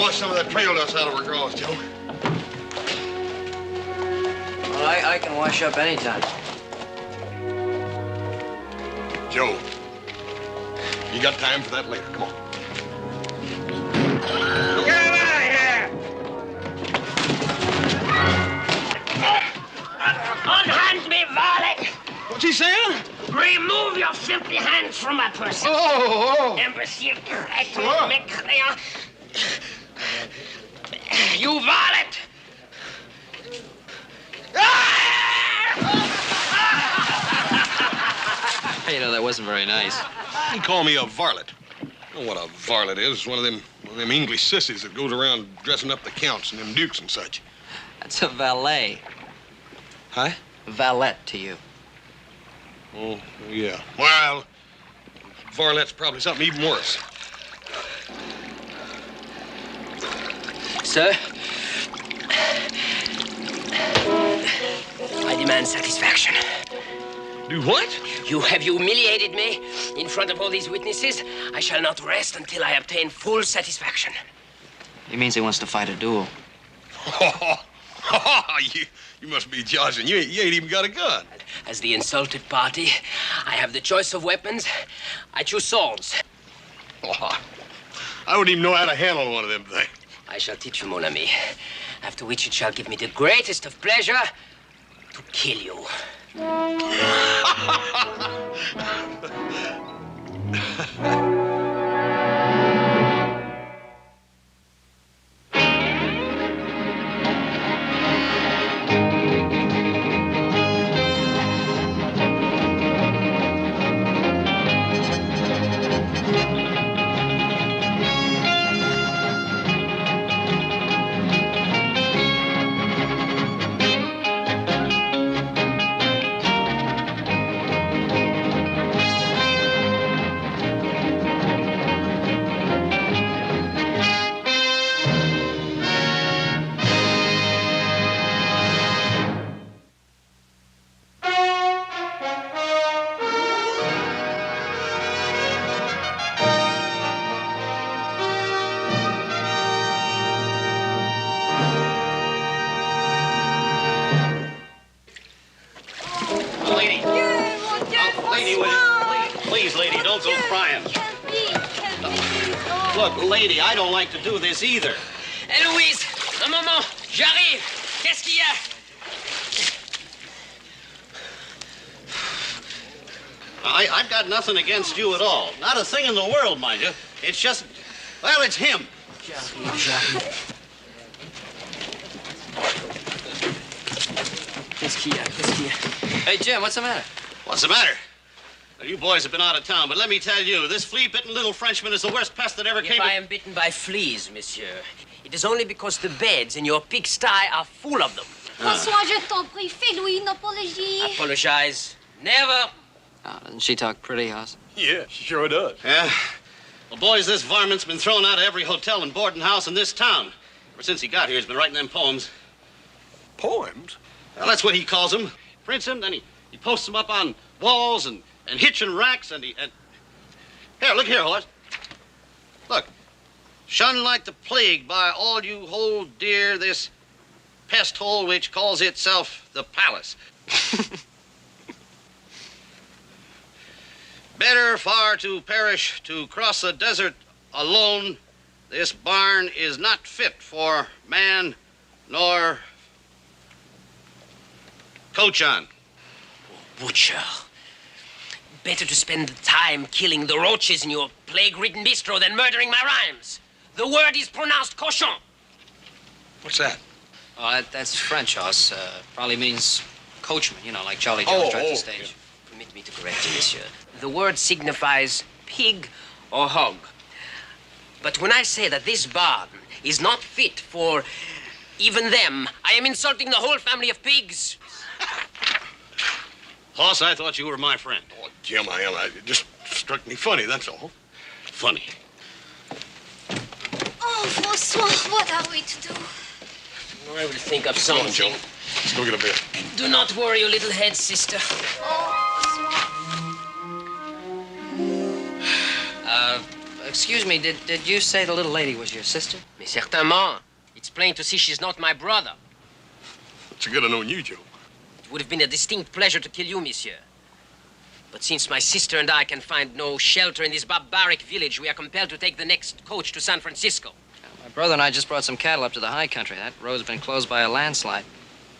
wash some of that trail dust out of her drawers, Joe. Well, I can wash up anytime. Joe, you got time for that later. Come on. Get him out of here! Unhand me, varlet! What's he saying? Remove your filthy hands from my person. Oh! Imbecile, traitor, mécréant. You varlet! You know, that wasn't very nice. You call me a varlet. You know what a varlet is? It's one of them English sissies that goes around dressing up the counts and them dukes and such. That's a valet. Huh? Valet to you. Oh, yeah. Well, varlet's probably something even worse. Sir, I demand satisfaction. Do what? You have humiliated me in front of all these witnesses. I shall not rest until I obtain full satisfaction. He means he wants to fight a duel. You must be joshing. You ain't even got a gun. As the insulted party, I have the choice of weapons. I choose swords. I wouldn't even know how to handle one of them things. I shall teach you, mon ami. After which it shall give me the greatest of pleasure to kill you. Look, lady, I don't like to do this either. Héloïse, un moment, j'arrive. Qu'est-ce qu'il y a? I've got nothing against you at all. Not a thing in the world, mind you. It's just, well, it's him. J'arrive. Qu'est-ce qu'il y a? Qu'est-ce qu'il y a? Hey, Jim, what's the matter? What's the matter? Well, you boys have been out of town, but let me tell you, this flea-bitten little Frenchman is the worst pest that ever came. If I am bitten by fleas, monsieur, it is only because the beds in your pigsty are full of them. François, je t'en prie, fais-lui une apologie. Apologize. Never. Oh, doesn't she talk pretty, Hoss? Yeah, she sure does. Yeah. Well, boys, this varmint's been thrown out of every hotel and boarding house in this town. Ever since he got here, he's been writing them poems. Poems? Well, that's what he calls them. Prints them, then he posts them up on walls and hitching racks, and Here, look here, Hoss. Look. Shunned like the plague by all you hold dear this pest hole which calls itself the palace. Better far to perish to cross the desert alone. This barn is not fit for man nor coach on. Butcher. Better to spend the time killing the roaches in your plague-ridden bistro than murdering my rhymes. The word is pronounced cochon. What's that? Oh, that's French, Hoss. Probably means coachman, you know, like Jolly Jones drives the stage. Yeah. Permit me to correct you, monsieur. The word signifies pig or hog. But when I say that this barn is not fit for even them, I am insulting the whole family of pigs. Hoss, I thought you were my friend. Oh, Jim, I am. It just struck me funny, that's all. Funny. Oh, François, what are we to do? I will think of Come on, something. Joe. Let's go get a beer. Do not worry your little head, sister. Oh, François. Excuse me, did you say the little lady was your sister? Mais certainement. It's plain to see she's not my brother. It's good to know you, Joe. It would have been a distinct pleasure to kill you, monsieur. But since my sister and I can find no shelter in this barbaric village, we are compelled to take the next coach to San Francisco. My brother and I just brought some cattle up to the high country. That road's been closed by a landslide.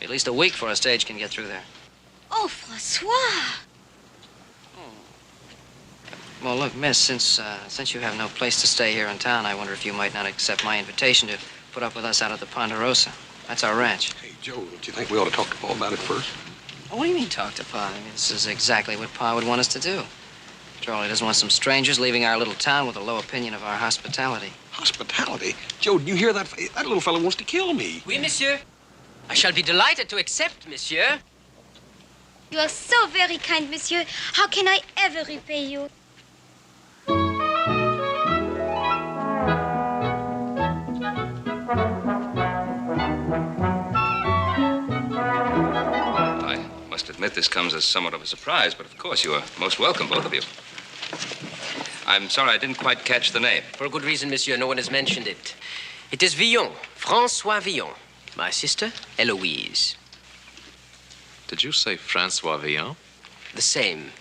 At least a week before a stage can get through there. Oh, François. Well, look, miss, since you have no place to stay here in town, I wonder if you might not accept my invitation to put up with us out at the Ponderosa. That's our ranch. Hey, Joe, don't you think we ought to talk to Paul about it first? Oh, what do you mean, talk to Pa? I mean, this is exactly what Pa would want us to do. Charlie doesn't want some strangers leaving our little town with a low opinion of our hospitality. Hospitality? Joe, do you hear that? That little fellow wants to kill me. Oui, monsieur. I shall be delighted to accept, monsieur. You are so very kind, monsieur. How can I ever repay you? I must admit this comes as somewhat of a surprise, but of course you are most welcome, both of you. I'm sorry I didn't quite catch the name. For a good reason, monsieur. No one has mentioned it. It is Villon, François Villon. My sister, Eloise. Did you say Francois Villon? The same.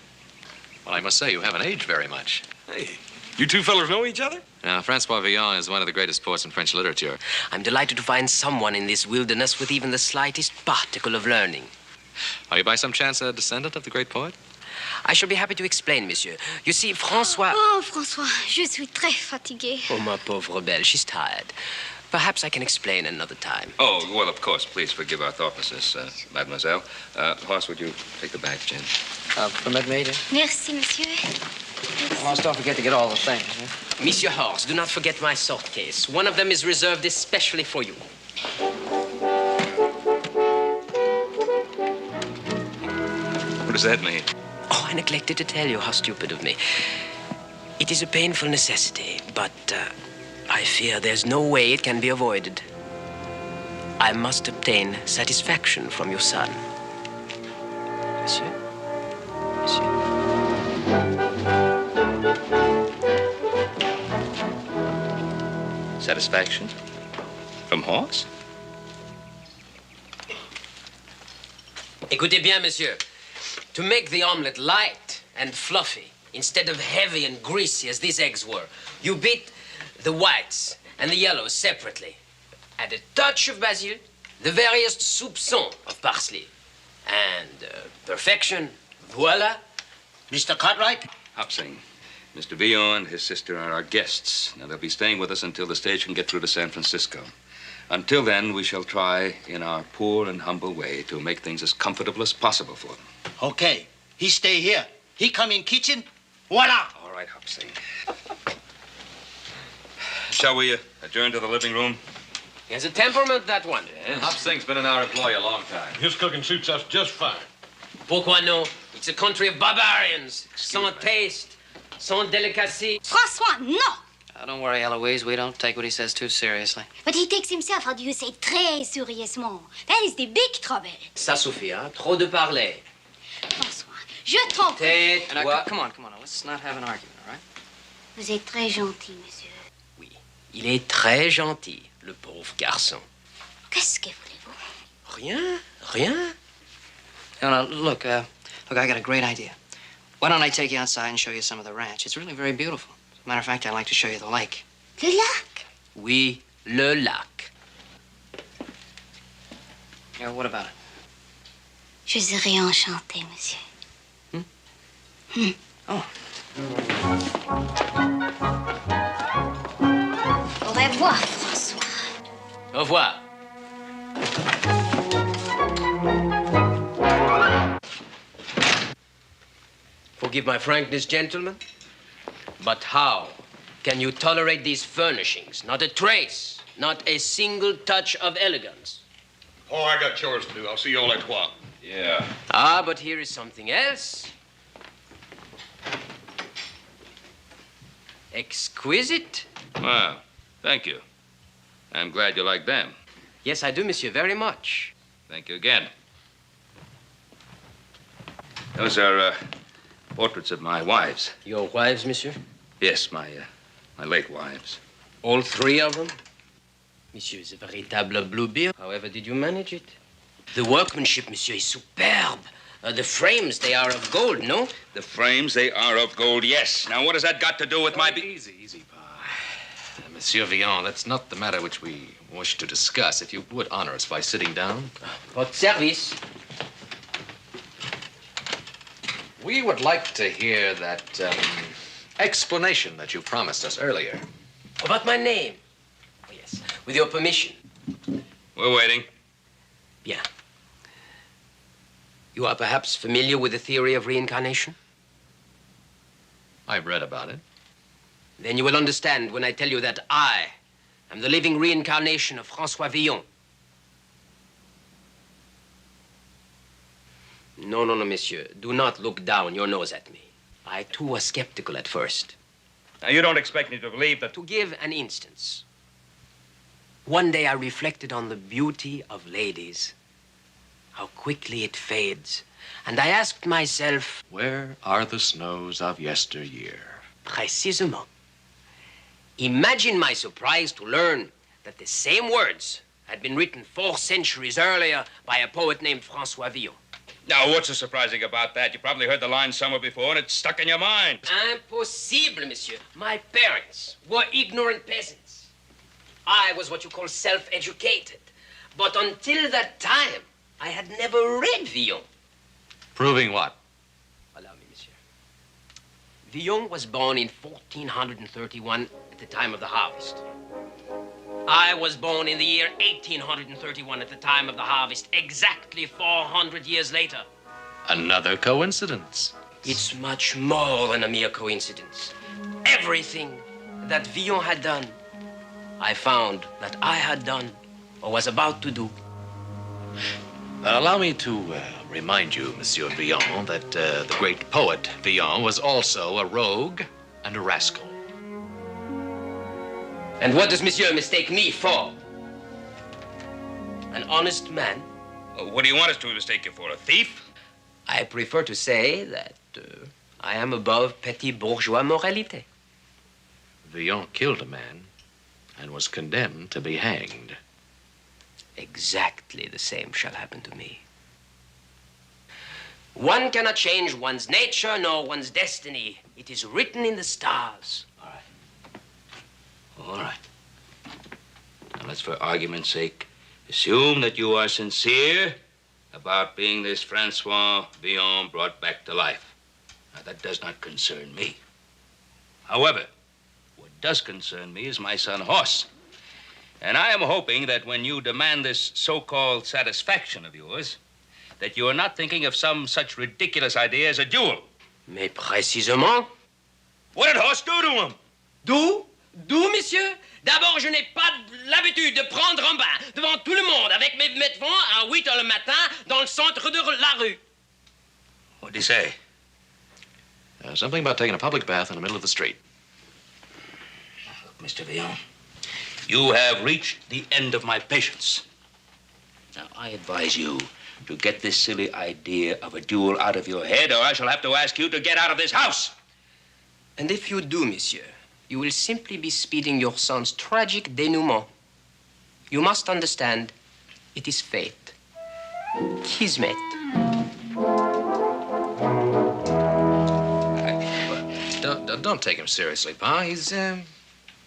Well, I must say, you haven't aged very much. Hey, you two fellas know each other? Now, Francois Villon is one of the greatest poets in French literature. I'm delighted to find someone in this wilderness with even the slightest particle of learning. Are you by some chance a descendant of the great poet? I shall be happy to explain, monsieur. You see, François... Oh, François, je suis très fatiguée. Oh, ma pauvre belle, she's tired. Perhaps I can explain another time. Oh, well, of course. Please forgive our thoughtlessness, mademoiselle. Horace, would you take the bag, Jen? Permit me to? Merci, monsieur. Horace, don't forget to get all the things, huh? Monsieur Horst, do not forget my sword case. One of them is reserved especially for you. What does that mean? Oh, I neglected to tell you. How stupid of me. It is a painful necessity, but I fear there's no way it can be avoided. I must obtain satisfaction from your son. Monsieur? Monsieur? Satisfaction? From Horace? Écoutez bien, monsieur. To make the omelet light and fluffy, instead of heavy and greasy as these eggs were, you beat the whites and the yellows separately. Add a touch of basil, the veriest soupçon of parsley. And perfection, voila. Mr. Cartwright? Hopsing. Mr. Villon and his sister are our guests. Now, they'll be staying with us until the stage can get through to San Francisco. Until then, we shall try, in our poor and humble way, to make things as comfortable as possible for them. Okay. He stay here. He come in kitchen. Voila! All right, Hopsing. Shall we adjourn to the living room? He has a temperament, that one. Hopsing's been in our employ a long time. His cooking suits us just fine. Pourquoi non? It's a country of barbarians. Sans taste, sans delicacy. François, no! Don't worry, Eloise. We don't take what he says too seriously. But he takes himself, how do you say, très sérieusement. That is the big trouble. Ça suffit, hein? Trop de parler. François, je t'en prie. Tais-toi. Come on. Let's not have an argument, all right? Vous êtes très gentil, monsieur. Oui, il est très gentil, le pauvre garçon. Qu'est-ce que voulez-vous? Rien. No, look, I got a great idea. Why don't I take you outside and show you some of the ranch? It's really very beautiful. As a matter of fact, I'd like to show you the lake. Le lac? Oui, le lac. Yeah, what about it? Je serai enchantée, monsieur. Oh. Au revoir, François. Au revoir. Forgive my frankness, gentlemen, but how can you tolerate these furnishings? Not a trace, not a single touch of elegance. Oh, I got chores to do. I'll see you all at while. Yeah. Ah, but here is something else. Exquisite. Well, thank you. I'm glad you like them. Yes, I do, monsieur, very much. Thank you again. Those are portraits of my wives. Your wives, monsieur? Yes, my my late wives. All three of them? Monsieur is a véritable bluebeard. However did you manage it? The workmanship, monsieur, is superb. The frames, they are of gold, no? The frames, they are of gold, yes. Now, what has that got to do with my... Easy, Pa. Monsieur Villon, that's not the matter which we wish to discuss. If you would honor us by sitting down. Votre service. We would like to hear that explanation that you promised us earlier. About my name. Oh, yes, with your permission. We're waiting. Bien. You are perhaps familiar with the theory of reincarnation? I've read about it. Then you will understand when I tell you that I am the living reincarnation of François Villon. No, monsieur. Do not look down your nose at me. I, too, was skeptical at first. Now, you don't expect me to believe that... To give an instance, one day I reflected on the beauty of ladies, how quickly it fades, and I asked myself... Where are the snows of yesteryear? Précisément. Imagine my surprise to learn that the same words had been written 4 centuries earlier by a poet named François Villon. Now, what's so surprising about that? You probably heard the line somewhere before and it's stuck in your mind. Impossible, monsieur. My parents were ignorant peasants. I was what you call self-educated. But until that time, I had never read Villon. Proving what? Allow me, monsieur. Villon was born in 1431 at the time of the harvest. I was born in the year 1831 at the time of the harvest, exactly 400 years later. Another coincidence. It's much more than a mere coincidence. Everything that Villon had done, I found that I had done or was about to do. Allow me to remind you, Monsieur Villon, that the great poet Villon was also a rogue and a rascal. And what does monsieur mistake me for? An honest man? What do you want us to mistake you for, a thief? I prefer to say that I am above petty bourgeois moralité. Villon killed a man and was condemned to be hanged. Exactly the same shall happen to me. One cannot change one's nature nor one's destiny. It is written in the stars. All right. Now, let's, for argument's sake, assume that you are sincere about being this Francois Villon brought back to life. Now, that does not concern me. However, what does concern me is my son Horst. And I am hoping that when you demand this so-called satisfaction of yours, that you are not thinking of some such ridiculous idea as a duel. Mais précisément? What did Horst do to him? Do? D'où, monsieur? D'abord, je n'ai pas l'habitude de prendre un bain devant tout le monde avec mes vêtements à 8 heures le matin dans le centre de la rue. What did he say? Something about taking a public bath in the middle of the street. Look, Mr. Villon, you have reached the end of my patience. Now, I advise you to get this silly idea of a duel out of your head, or I shall have to ask you to get out of this house. And if you do, monsieur, you will simply be speeding your son's tragic denouement. You must understand, it is fate. Kismet. Don't take him seriously, Pa. He's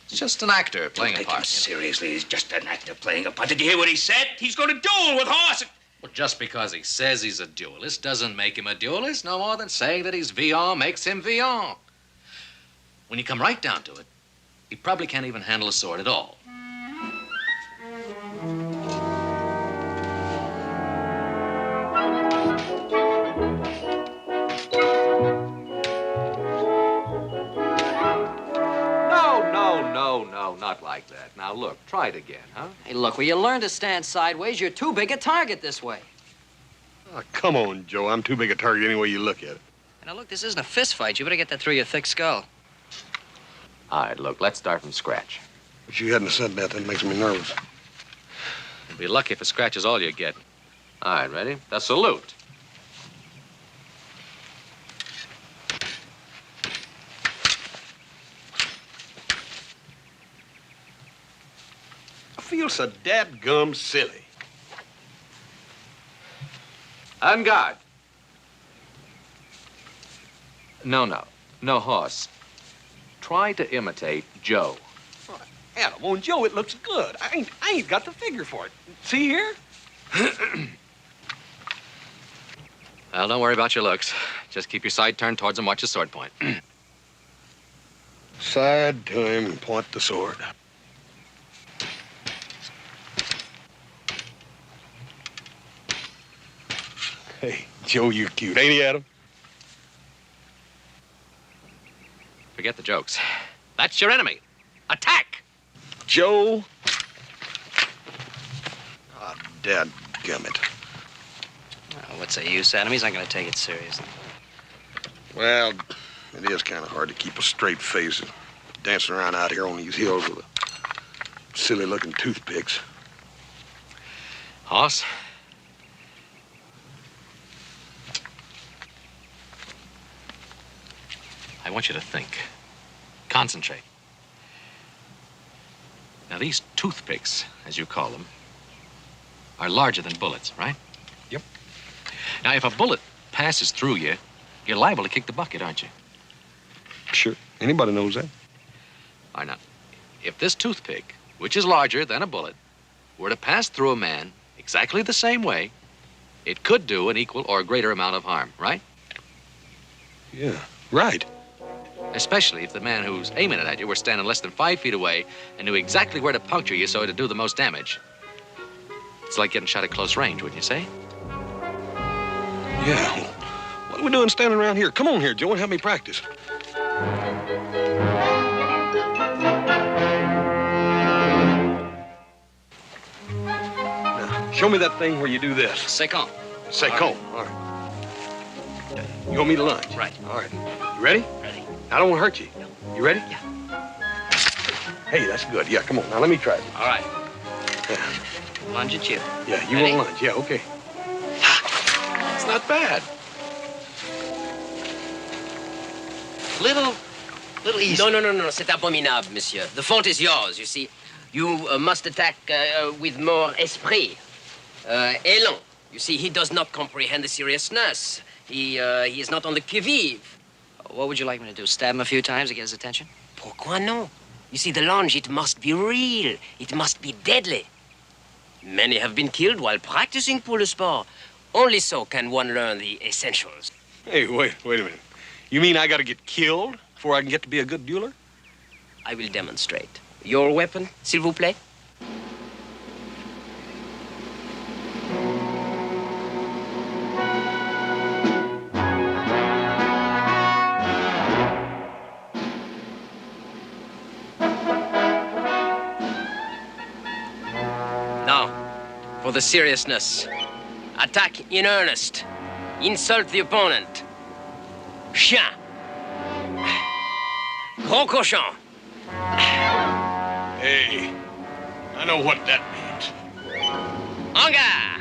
just an actor playing a Take part. him seriously. He's just an actor playing a part. Did you hear what he said? He's going to duel with Horst. Well, just because he says he's a duelist doesn't make him a duelist, no more than saying that he's Villon makes him Villon. When you come right down to it, he probably can't even handle a sword at all. No, not like that. Now, look, try it again, huh? Hey, look, will you learn to stand sideways? You're too big a target this way. Oh, come on, Joe. I'm too big a target any way you look at it. Now, look, this isn't a fist fight. You better get that through your thick skull. All right, look, let's start from scratch. But you hadn't said that. That makes me nervous. You'll be lucky if a scratch is all you get. All right, ready? The salute. feel so dadgum silly. En garde. No horse. Try to imitate Joe. Adam, on Joe, it looks good. I ain't got the figure for it. See here? Well, don't worry about your looks. Just keep your side turned towards him, watch his sword point. Side to him and point the sword. Hey, Joe, you're cute, ain't he, Adam? Forget the jokes. That's your enemy. Attack! Joe? Ah, dadgummit. Well, what's the use, Adam? He's not going to take it seriously. Well, it is kind of hard to keep a straight face dancing around out here on these hills with silly-looking toothpicks. Hoss? I want you to think. Concentrate. Now, these toothpicks, as you call them, are larger than bullets, right? Yep. Now, if a bullet passes through you, you're liable to kick the bucket, aren't you? Sure. Anybody knows that. All right, now, if this toothpick, which is larger than a bullet, were to pass through a man exactly the same way, it could do an equal or greater amount of harm, right? Yeah, right. Especially if the man who's aiming it at you were standing less than 5 feet away and knew exactly where to puncture you so it'd do the most damage. It's like getting shot at close range, wouldn't you say? Yeah. Well, what are we doing standing around here? Come on here, Joe, and help me practice. Now, show me that thing where you do this. Second. Second. All right. You want me to lunge? Right. All right. You ready? Ready. I don't want to hurt you. No. You ready? Yeah. Hey, that's good. Yeah, come on. Now, let me try it. All right. Yeah, Lunge at you. yeah, you Ready? want to lunge. Yeah, okay. It's not bad. Little easy. No, c'est abominable, monsieur. The fault is yours, you see. You must attack with more esprit. Élan. You see, he does not comprehend the seriousness. He is not on the qui-vive. What would you like me to do? Stab him a few times to get his attention? Pourquoi non? You see, the lunge, it must be real. It must be deadly. Many have been killed while practicing pour le sport. Only so can one learn the essentials. Hey, wait a minute. You mean I got to get killed before I can get to be a good dueler? I will demonstrate. Your weapon, s'il vous plaît? Now, for the seriousness. Attack in earnest. Insult the opponent. Chien. Gros cochon. Hey, I know what that means. En garde.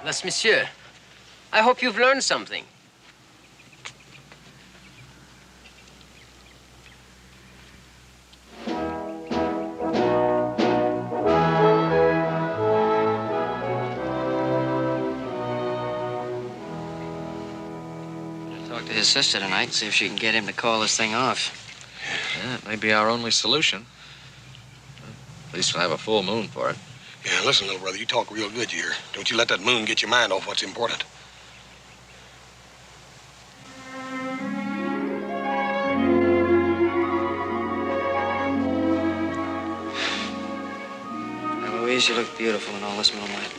Yes, monsieur. I hope you've learned something. Talk to his sister tonight and see if she can get him to call this thing off. Yeah, it may be our only solution. At least we'll have a full moon for it. Yeah, listen, little brother, you talk real good here. Don't you let that moon get your mind off what's important. Now, Louise, you look beautiful in all this moonlight.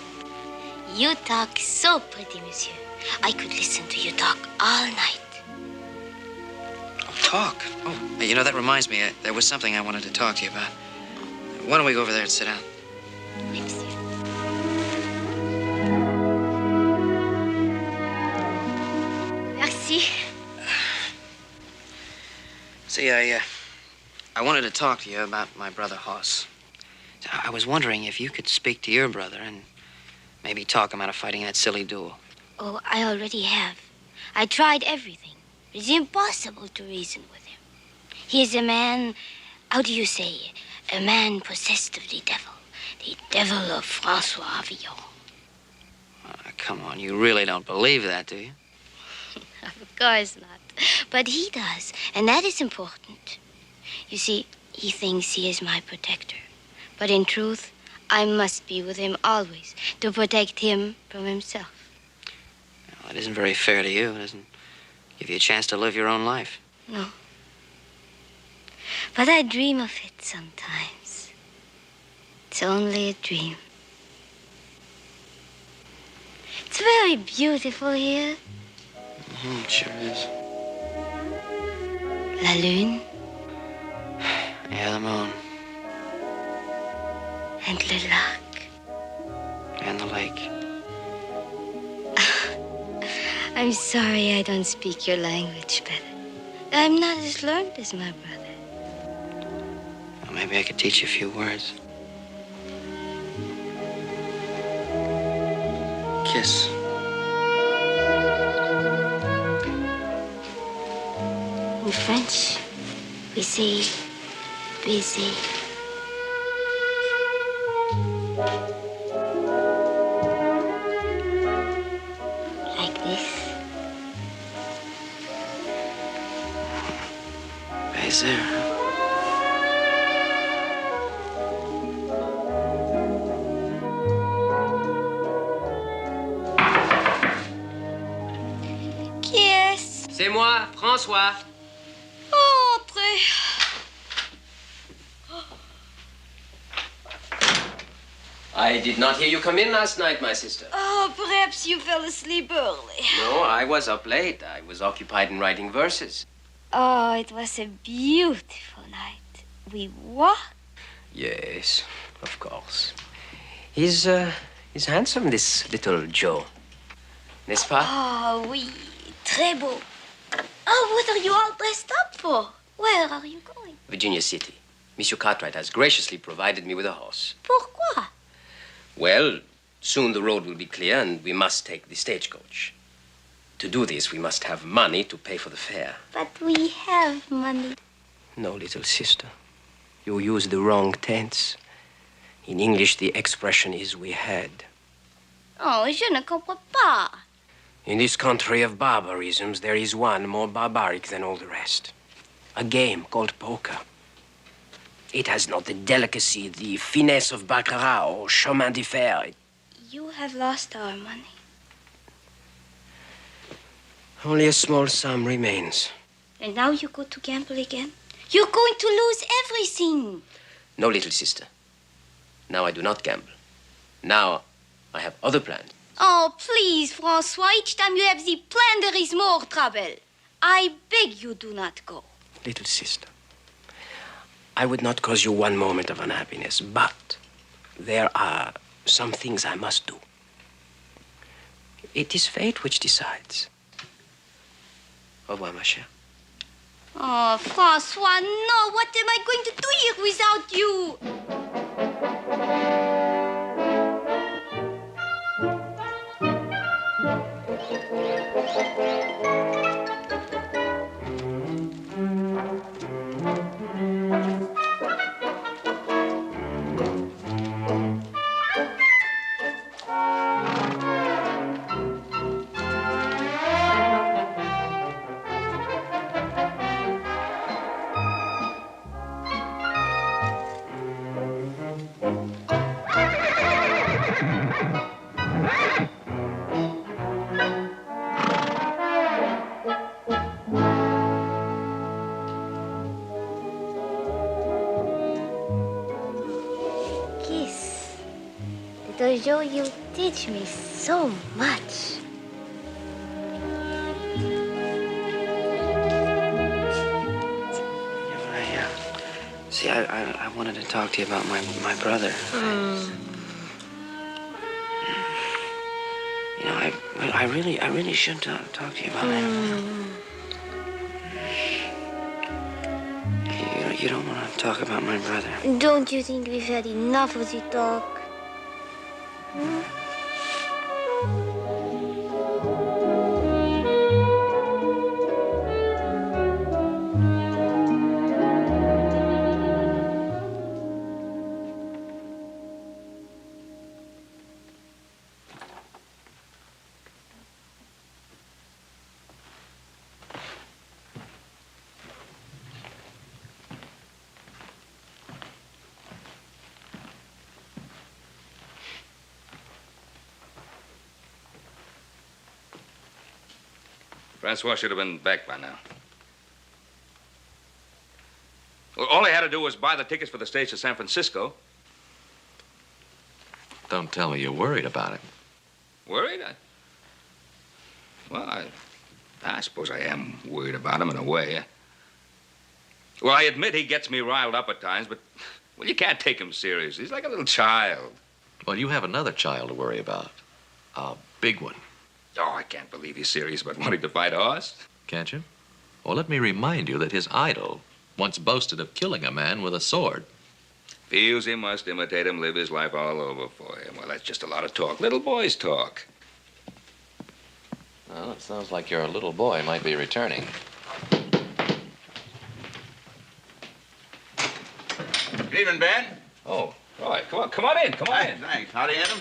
You talk so pretty, monsieur. I could listen to you talk all night. Talk? Oh, you know, that reminds me. There was something I wanted to talk to you about. Why don't we go over there and sit down? Oui, monsieur. Merci. See, I wanted to talk to you about my brother Hoss. I was wondering if you could speak to your brother and maybe talk him out of fighting that silly duel. Oh, I already have. I tried everything. It's impossible to reason with him. He is a man, how do you say, a man possessed of the devil of Francois Villon. Come on, you really don't believe that, do you? Of course not. But he does, and that is important. You see, he thinks he is my protector. But in truth, I must be with him always to protect him from himself. Well, that isn't very fair to you. It doesn't give you a chance to live your own life. No. But I dream of it sometimes. It's only a dream. It's very beautiful here. It sure is. La lune Yeah, the moon. and le lac. And the lake. I'm sorry I don't speak your language better. I'm not as learned as my brother. Well, maybe I could teach you a few words. Kiss. In French, we say baiser. Like this. Baiser. Qui est-ce? C'est moi, François. Oh, après. I did not hear you come in last night, my sister. Oh, perhaps you fell asleep early. No, I was up late. I was occupied in writing verses. Oh, it was a beautiful night. We walked. Yes, of course. He's handsome, this little Joe. N'est-ce pas? Oh, oui, très beau. Oh, what are you all dressed up for? Where are you going? Virginia City. Monsieur Cartwright has graciously provided me with a horse. Pourquoi? Well, soon the road will be clear and we must take the stagecoach. To do this, we must have money to pay for the fare. But we have money. No, little sister. You use the wrong tense. In English, the expression is we had. Oh, je ne comprends pas. In this country of barbarisms, there is one more barbaric than all the rest. A game called poker. It has not the delicacy, the finesse of baccarat or chemin de fer. You have lost our money. Only a small sum remains. And now you go to gamble again? You're going to lose everything. No, little sister. Now I do not gamble. Now I have other plans. Oh, please, Francois. Each time you have the plan, there is more trouble. I beg you do not go. Little sister, I would not cause you one moment of unhappiness, but there are some things I must do. It is fate which decides. Au revoir, ma chère. Oh, Francois, no. What am I going to do here without you? Kiss. Little Joe, you teach me so much. See, I wanted to talk to you about my brother. You know, I really should talk to you about him. You don't want to talk about my brother. Don't you think we've had enough of the talk? Francois should have been back by now. Well, all he had to do was buy the tickets for the stage to San Francisco. Don't tell me you're worried about it. Worried? I suppose I am worried about him in a way. Well, I admit he gets me riled up at times, but, well, you can't take him serious. He's like a little child. Well, you have another child to worry about. A big one. Oh, I can't believe he's serious about wanting to fight a horse. Can't you? Well, let me remind you that his idol once boasted of killing a man with a sword. Feels he must imitate him, live his life all over for him. Well, that's just a lot of talk. Little boys talk. Well, it sounds like your little boy might be returning. Good evening, Ben. Oh, Roy, come on in. Hi, thanks. Howdy, Adam.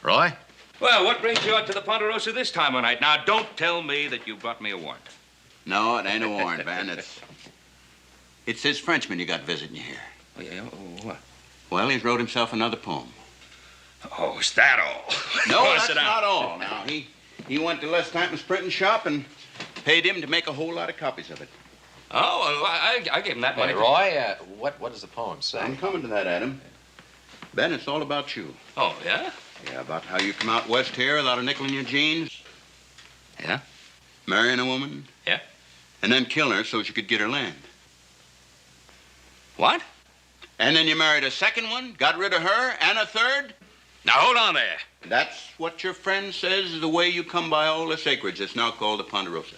Roy? Well, what brings you out to the Ponderosa this time of night? Now, don't tell me that you brought me a warrant. No, it ain't a warrant, Ben. It's this Frenchman you got visiting you here. Oh, yeah? Oh, what? Well, he's wrote himself another poem. Oh, is that all? No, Go on, that's sit down. not all. Now, he went to Les Stanton's printing shop and paid him to make a whole lot of copies of it. Oh, well, I gave him that money. Hey, Roy, what does the poem say? I'm coming to that, Adam. Ben, it's all about you. Oh, yeah? Yeah, about how you come out west here without a nickel in your jeans. Yeah? Marrying a woman. Yeah. And then killing her so she could get her land. What? And then you married a second one, got rid of her, and a third. Now, hold on there. That's what your friend says is the way you come by all this acreage that's now called the Ponderosa.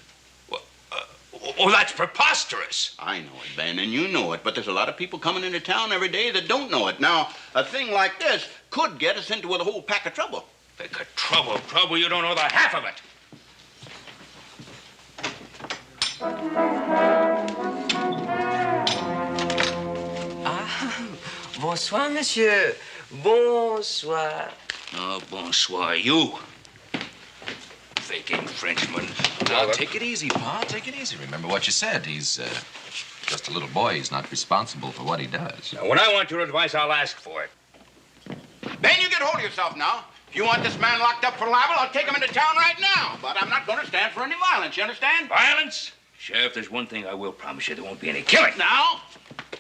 Oh, that's preposterous. I know it, Ben, and you know it, but there's a lot of people coming into town every day that don't know it. Now, a thing like this could get us into a whole pack of trouble. Pack of trouble. You don't know the half of it. Ah, bonsoir, monsieur. Bonsoir. Oh, bonsoir, you. Faking Frenchman. Now, take it easy, Pa. Take it easy. Remember what you said. He's just a little boy. He's not responsible for what he does. Now, when I want your advice, I'll ask for it. Ben, you get hold of yourself now. If you want this man locked up for libel, I'll take him into town right now. But I'm not going to stand for any violence, you understand? Violence? Sheriff, there's one thing I will promise you. There won't be any killing. Now,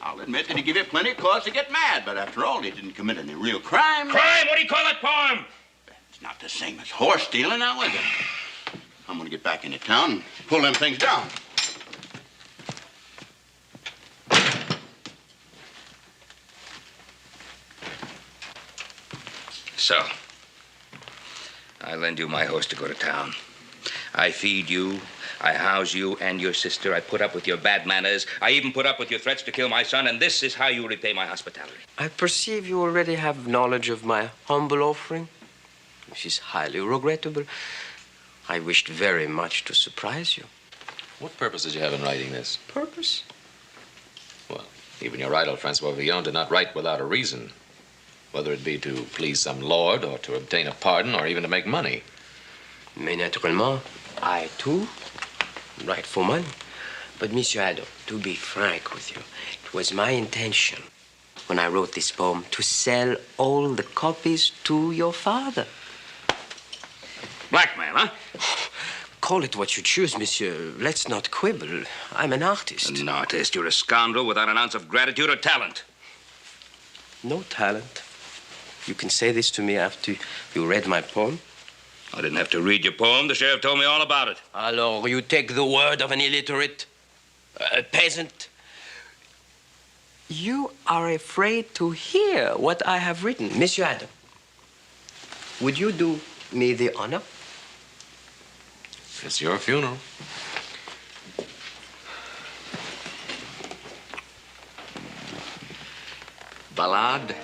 I'll admit that he gave you plenty of cause to get mad, but after all, he didn't commit any real crime. Crime? What do you call that poem? It's not the same as horse stealing, now, is it? I'm going to get back into town and pull them things down. So, I lend you my horse to go to town. I feed you, I house you and your sister. I put up with your bad manners. I even put up with your threats to kill my son, and this is how you repay my hospitality. I perceive you already have knowledge of my humble offering, which is highly regrettable. I wished very much to surprise you. What purpose did you have in writing this? Purpose? Well, even your idol, Francois Villon, did not write without a reason. Whether it be to please some lord, or to obtain a pardon, or even to make money. Mais naturellement, I too write for money. But, Monsieur Addo, to be frank with you, it was my intention, when I wrote this poem, to sell all the copies to your father. Blackmail, huh? Call it what you choose, monsieur. Let's not quibble. I'm an artist. An artist? You're a scoundrel without an ounce of gratitude or talent. No talent. You can say this to me after you read my poem. I didn't have to read your poem. The sheriff told me all about it. Alors, you take the word of an illiterate, a peasant. You are afraid to hear what I have written. Monsieur Adam, would you do me the honor? It's your funeral. Ballade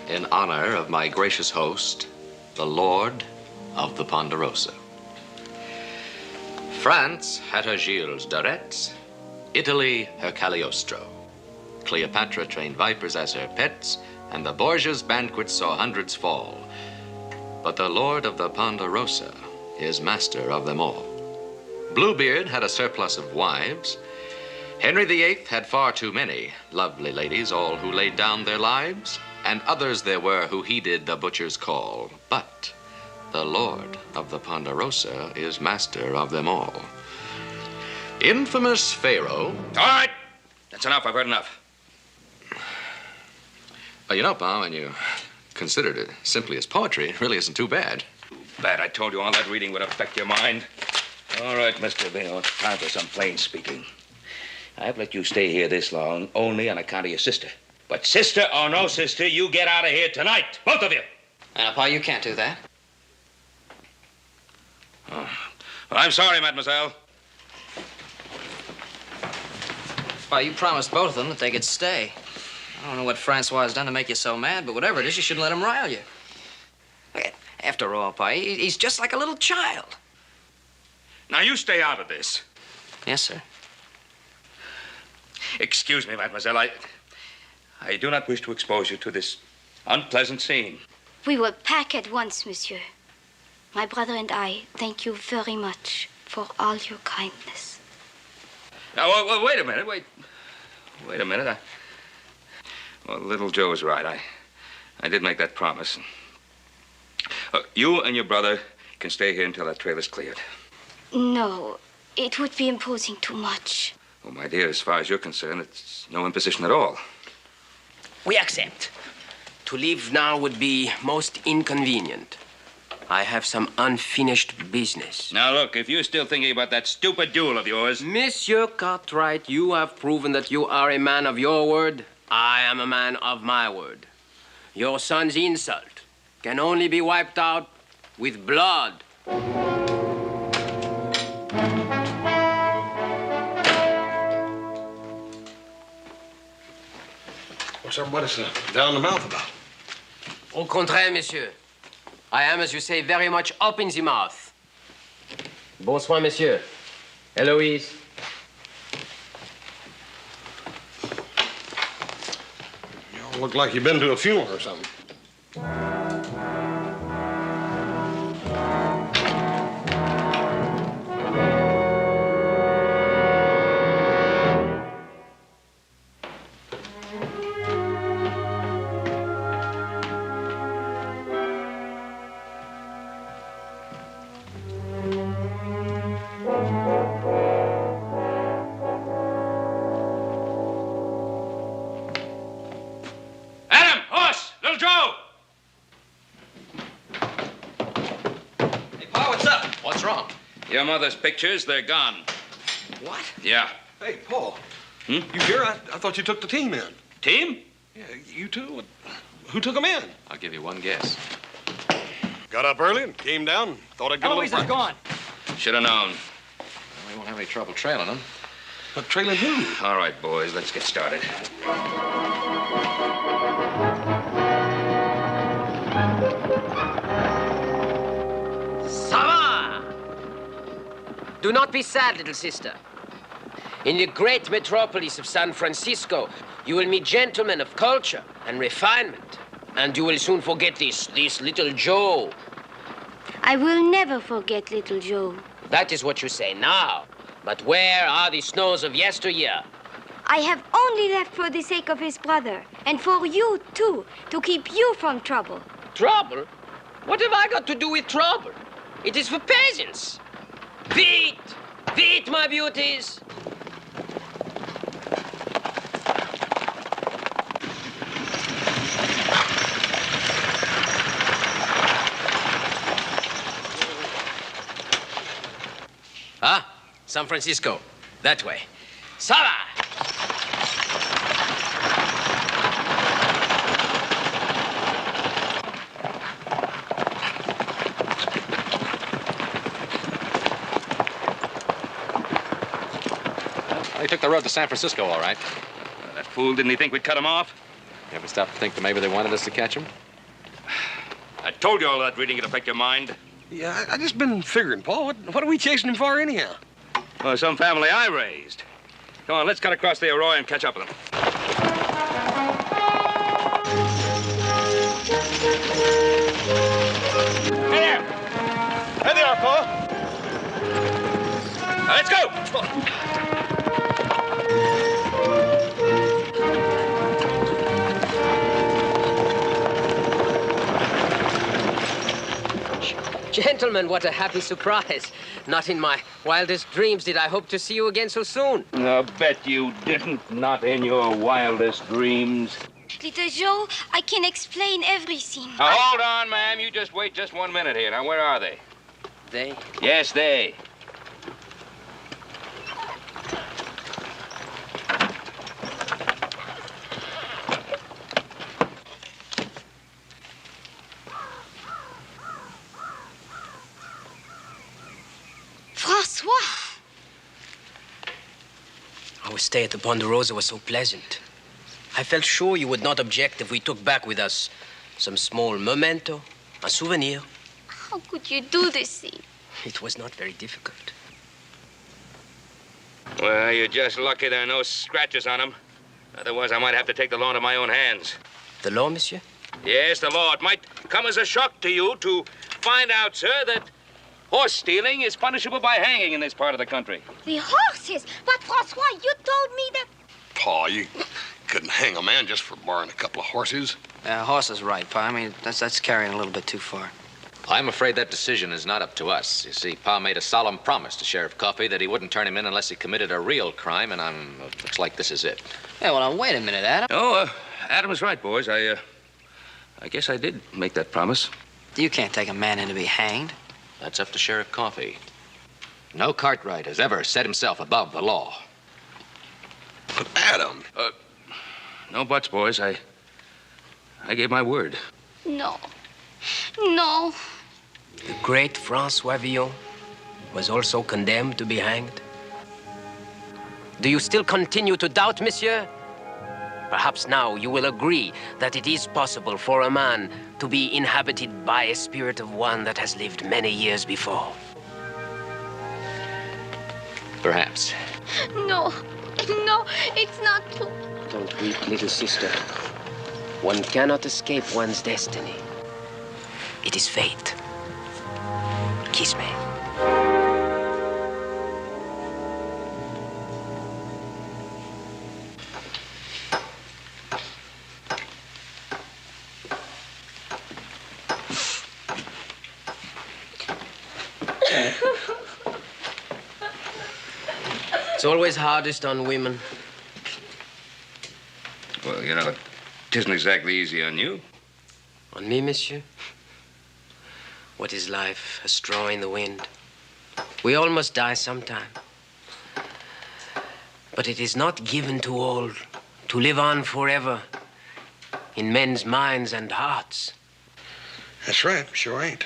in honor of my gracious host, the Lord of the Ponderosa. France had her Gilles de Retz, Italy her Cagliostro. Cleopatra trained vipers as her pets, and the Borgias' banquets saw hundreds fall. But the Lord of the Ponderosa is master of them all. Bluebeard had a surplus of wives. Henry VIII had far too many lovely ladies, all who laid down their lives, and others there were who heeded the butcher's call. But the Lord of the Ponderosa is master of them all. Infamous Pharaoh. All right. That's enough. I've heard enough. You know, Pa, when you considered it simply as poetry, it really isn't too bad. Bad. I told you all that reading would affect your mind. All right, Mr. Vino, it's time for some plain speaking. I've let you stay here this long only on account of your sister. But sister or no sister, you get out of here tonight. Both of you. Pa, you can't do that. Oh. Well, I'm sorry, mademoiselle. Pa, you promised both of them that they could stay. I don't know what Francois has done to make you so mad, but whatever it is, you shouldn't let him rile you. After all, Pa, he's just like a little child. Now, you stay out of this. Yes, sir. Excuse me, mademoiselle. I do not wish to expose you to this unpleasant scene. We will pack at once, monsieur. My brother and I thank you very much for all your kindness. Now, well, wait a minute. Wait a minute. Well, little Joe's right. I did make that promise. You and your brother can stay here until that trail is cleared. No, it would be imposing too much. Well, my dear, as far as you're concerned, it's no imposition at all. We accept. To leave now would be most inconvenient. I have some unfinished business. Now, look, if you're still thinking about that stupid duel of yours... Monsieur Cartwright, you have proven that you are a man of your word. I am a man of my word. Your son's insult can only be wiped out with blood. What's everybody down the mouth about? Au contraire, monsieur. I am, as you say, very much up in the mouth. Bonsoir, monsieur. Eloise. You all look like you've been to a funeral or something. Your mother's pictures, they're gone. What? Yeah. Hey, Paul. You here? I thought you took the team in. Team? Yeah, you two. Who took them in? I'll give you one guess. Got up early and came down. Thought I'd get Eloise a little is gone. Should have known. Well, we won't have any trouble trailing them. But trailing who? All right, boys, let's get started. Do not be sad, little sister. In the great metropolis of San Francisco, you will meet gentlemen of culture and refinement. And you will soon forget this little Joe. I will never forget little Joe. That is what you say now. But where are the snows of yesteryear? I have only left for the sake of his brother, and for you, too, to keep you from trouble. Trouble? What have I got to do with trouble? It is for peasants. Vite! Vite, my beauties! Ah, San Francisco. That way. Sava! They took the road to San Francisco, all right. That fool, didn't he think we'd cut him off? You ever stop to think that maybe they wanted us to catch him? I told you all that reading would affect your mind. Yeah, I just been figuring, Paul. What are we chasing him for anyhow? Well, some family I raised. Come on, let's cut across the Arroyo and catch up with them. Hey there! Hey there, Paul. Now, let's go! Gentlemen, what a happy surprise. Not in my wildest dreams did I hope to see you again so soon. I'll bet you didn't. Not in your wildest dreams. Little Joe, I can explain everything. Now, hold on, ma'am. You just wait just 1 minute here. Now, where are they? They? Yes, they. Francois! Our stay at the Ponderosa was so pleasant. I felt sure you would not object if we took back with us some small memento, a souvenir. How could you do this thing? It was not very difficult. Well, you're just lucky there are no scratches on them. Otherwise, I might have to take the law into my own hands. The law, monsieur? Yes, the law. It might come as a shock to you to find out, sir, that horse stealing is punishable by hanging in this part of the country. The horses! But Francois, you told me that... Paul, you couldn't hang a man just for borrowing a couple of horses. Horse is right, Pa. I mean, that's carrying a little bit too far. I'm afraid that decision is not up to us. You see, Pa made a solemn promise to Sheriff Coffey that he wouldn't turn him in unless he committed a real crime, and looks like this is it. Hey, well, now, wait a minute, Adam. Oh, Adam is right, boys. I guess I did make that promise. You can't take a man in to be hanged. That's up to Sheriff Coffey. No Cartwright has ever set himself above the law. But Adam... No buts, boys. I gave my word. No. No. The great Francois Villon was also condemned to be hanged. Do you still continue to doubt, monsieur? Perhaps now you will agree that it is possible for a man to be inhabited by a spirit of one that has lived many years before. Perhaps. No. No, it's not true. Don't weep, little sister. One cannot escape one's destiny. It is fate. Kiss me. It's always hardest on women. Well, you know, it isn't exactly easy on you. On me, monsieur? What is life? A straw in the wind. We all must die sometime. But it is not given to all to live on forever in men's minds and hearts. That's right, sure ain't.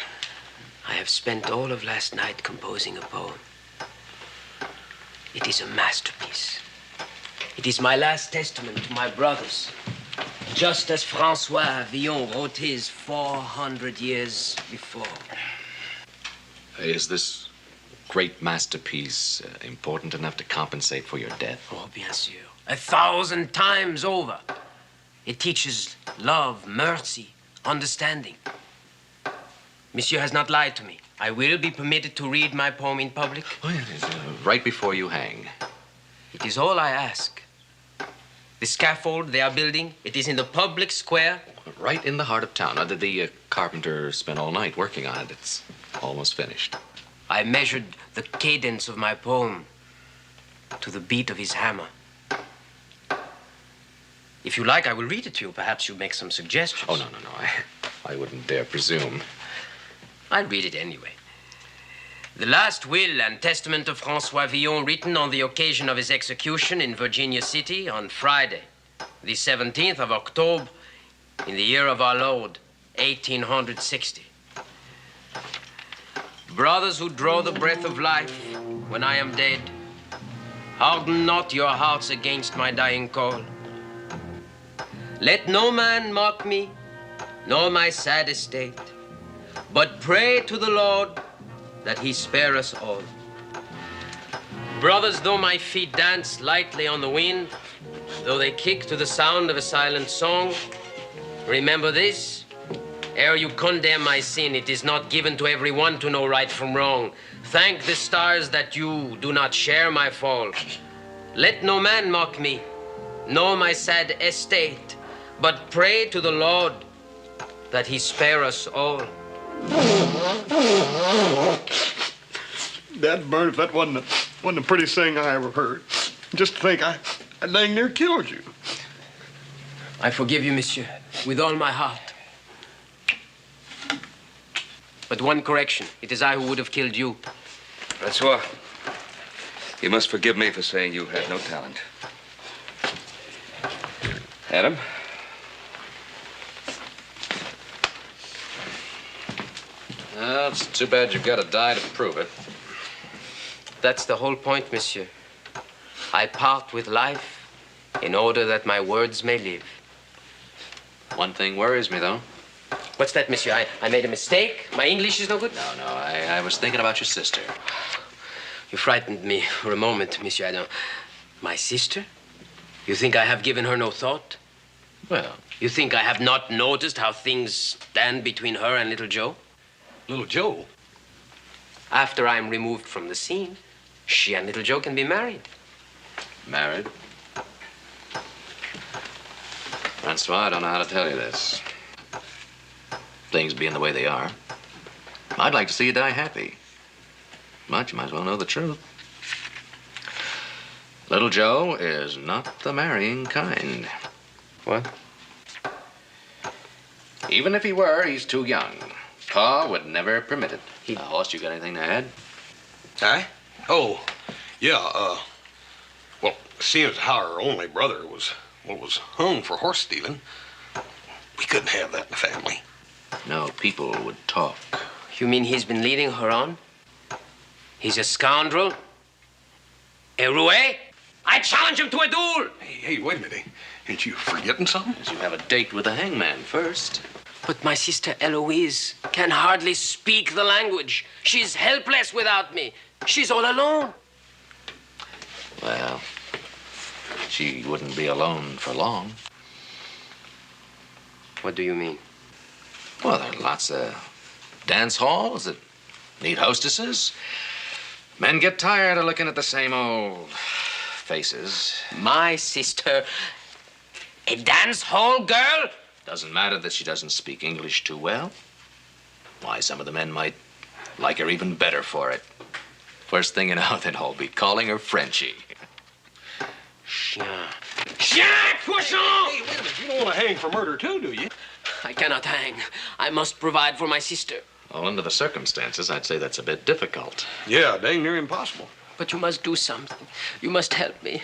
I have spent all of last night composing a poem. It is a masterpiece. It is my last testament to my brothers, just as Francois Villon wrote his 400 years before. Is this great masterpiece important enough to compensate for your death? Oh, bien sûr. 1,000 times over. It teaches love, mercy, understanding. Monsieur has not lied to me. I will be permitted to read my poem in public. Oh, yes, right before you hang. It is all I ask. The scaffold they are building, it is in the public square. Right in the heart of town. The carpenter spent all night working on it. It's almost finished. I measured the cadence of my poem to the beat of his hammer. If you like, I will read it to you. Perhaps you'll make some suggestions. Oh, no. I wouldn't dare presume. I'll read it anyway. The last will and testament of Francois Villon, written on the occasion of his execution in Virginia City on Friday, the 17th of October, in the year of our Lord, 1860. Brothers who draw the breath of life when I am dead, Harden not your hearts against my dying call. Let no man mock me, nor my sad estate, but pray to the Lord that he spare us all. Brothers, though my feet dance lightly on the wind, though they kick to the sound of a silent song, remember this, ere you condemn my sin, it is not given to everyone to know right from wrong. Thank the stars that you do not share my fall. Let no man mock me, nor my sad estate, but pray to the Lord that he spare us all. Dad burn if that wasn't the prettiest thing I ever heard. Just to think I dang near killed you. I forgive you, monsieur, with all my heart. But one correction. It is I who would have killed you. Francois, you must forgive me for saying you had no talent. Adam? Well, it's too bad you've got to die to prove it. That's the whole point, monsieur. I part with life in order that my words may live. One thing worries me, though. What's that, monsieur? I made a mistake? My English is no good? No, I was thinking about your sister. You frightened me for a moment, monsieur Adam. My sister? You think I have given her no thought? Well, You think I have not noticed how things stand between her and little Joe? Little Joe? After I'm removed from the scene, she and little Joe can be married. married. Francois, I don't know how to tell you this. Things being the way they are, I'd like to see you die happy. But you might as well know the truth. Little Joe is not the marrying kind. What? Even if he were, he's too young. Pa would never permit it. Horst, you got anything to add? I? Oh, yeah, well, seeing as how our only brother was hung for horse stealing, we couldn't have that in the family. No, people would talk. You mean he's been leading her on? He's a scoundrel? A roué? I challenge him to a duel! Hey, wait a minute. Ain't you forgetting something? You have a date with the hangman first. But my sister Eloise can hardly speak the language. She's helpless without me. She's all alone. Well, she wouldn't be alone for long. What do you mean? Well, there are lots of dance halls that need hostesses. Men get tired of looking at the same old faces. My sister, a dance hall girl? Doesn't matter that she doesn't speak English too well. Why, some of the men might like her even better for it. First thing you know, they'd all be calling her Frenchie. Chien. Chien, cochon! Hey, wait a minute. You don't want to hang for murder, too, do you? I cannot hang. I must provide for my sister. Well, under the circumstances, I'd say that's a bit difficult. Yeah, dang near impossible. But you must do something. You must help me.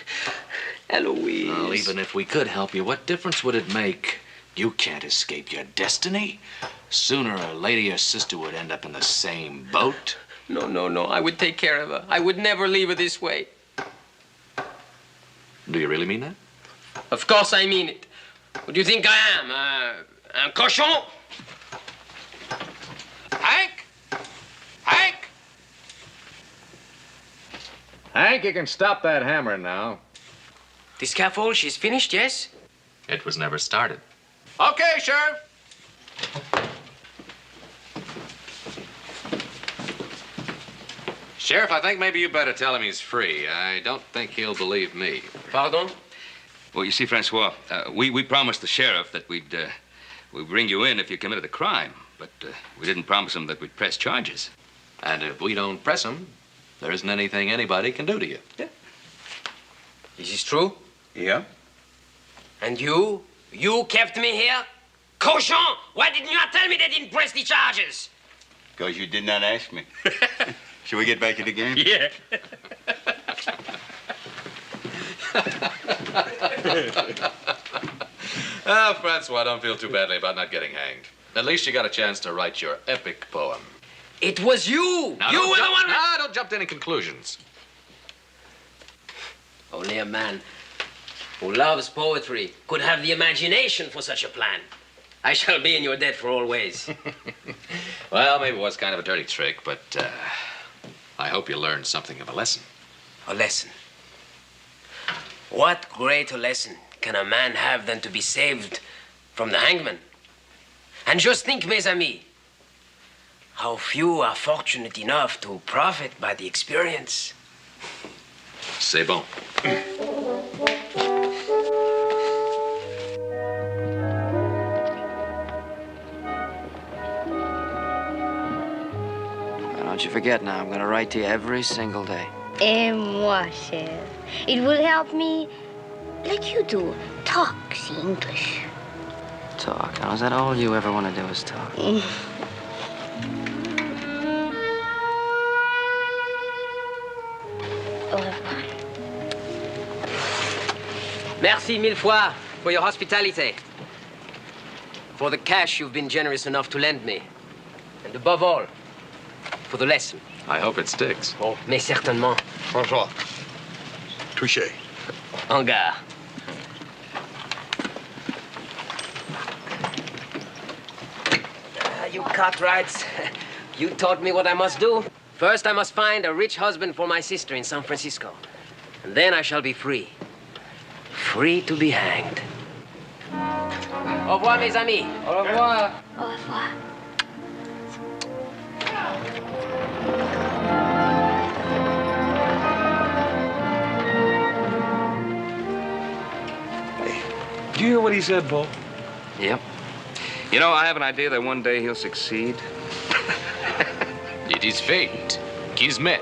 Eloise. Well, even if we could help you, what difference would it make? You can't escape your destiny. Sooner or later, your sister would end up in the same boat. No. I would take care of her. I would never leave her this way. Do you really mean that? Of course I mean it. What do you think I am? Un cochon? Hank? Hank? Hank, you can stop that hammering now. The scaffold, she's finished, yes? It was never started. Okay, Sheriff. Sheriff, I think maybe you better tell him he's free. I don't think he'll believe me. Pardon? Well, you see, Francois, we promised the sheriff that we'd bring you in if you committed a crime, but we didn't promise him that we'd press charges. And if we don't press him, there isn't anything anybody can do to you. Yeah. Is this true? Yeah? And you kept me here? Cochon! Why didn't you not tell me they didn't press the charges? Because you did not ask me. Shall we get back to the game? Yeah. Oh, Francois, don't feel too badly about not getting hanged. At least you got a chance to write your epic poem. It was you! Now, You were the one... Don't jump to any conclusions. Only a man who loves poetry could have the imagination for such a plan. I shall be in your debt for always. Well, maybe it was kind of a dirty trick, but I hope you learned something of a lesson. A lesson. What greater lesson can a man have than to be saved from the hangman? And just think, mes amis, how few are fortunate enough to profit by the experience. C'est bon. Don't you forget now, I'm going to write to you every single day. Et moi, cher. It will help me, like you do, talk the English. Talk. Now, is that all you ever want to do is talk? Au revoir. Merci mille fois for your hospitality. For the cash you've been generous enough to lend me. And above all, for the lesson. I hope it sticks. Oh, mais certainement. Francois. Touché. En gare. You Cartwrights, you taught me what I must do. First, I must find a rich husband for my sister in San Francisco. And then I shall be free. Free to be hanged. Au revoir, mes amis. Au revoir. Au revoir. Do you hear what he said, Paul? Yep. You know, I have an idea that one day he'll succeed. It is fate. Kismet.